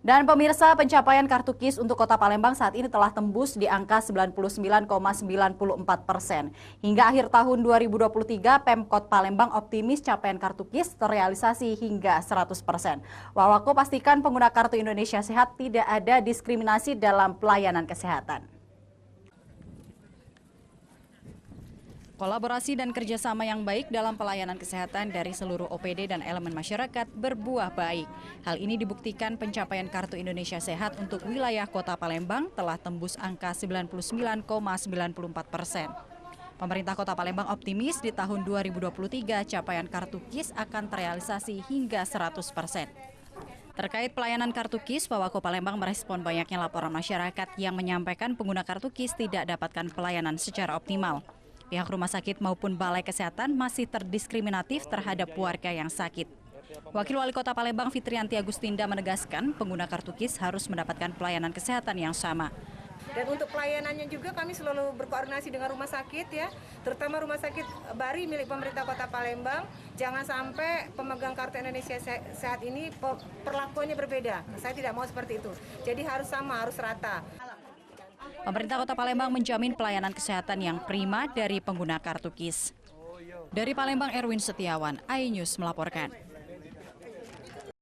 Dan pemirsa, pencapaian kartu KIS untuk Kota Palembang saat ini telah tembus di angka 99,94%. Hingga akhir tahun 2023, Pemkot Palembang optimis capaian kartu KIS terrealisasi hingga 100%. Wawako pastikan pengguna kartu Indonesia Sehat tidak ada diskriminasi dalam pelayanan kesehatan. Kolaborasi dan kerjasama yang baik dalam pelayanan kesehatan dari seluruh OPD dan elemen masyarakat berbuah baik. Hal ini dibuktikan pencapaian Kartu Indonesia Sehat untuk wilayah Kota Palembang telah tembus angka 99,94%. Pemerintah Kota Palembang optimis di tahun 2023 capaian Kartu KIS akan terrealisasi hingga 100%. Terkait pelayanan kartu KIS, Wawako Palembang merespon banyaknya laporan masyarakat yang menyampaikan pengguna kartu KIS tidak dapatkan pelayanan secara optimal. Pihak rumah sakit maupun balai kesehatan masih terdiskriminatif terhadap warga yang sakit. Wakil Wali Kota Palembang Fitrianti Agustinda menegaskan pengguna kartu KIS harus mendapatkan pelayanan kesehatan yang sama. Dan untuk pelayanannya juga kami selalu berkoordinasi dengan rumah sakit ya, terutama rumah sakit Bari milik pemerintah Kota Palembang. Jangan sampai pemegang Kartu Indonesia Sehat ini perlakuannya berbeda. Saya tidak mau seperti itu. Jadi harus sama, harus rata. Pemerintah Kota Palembang menjamin pelayanan kesehatan yang prima dari pengguna kartu KIS. Dari Palembang, Erwin Setiawan, iNews melaporkan.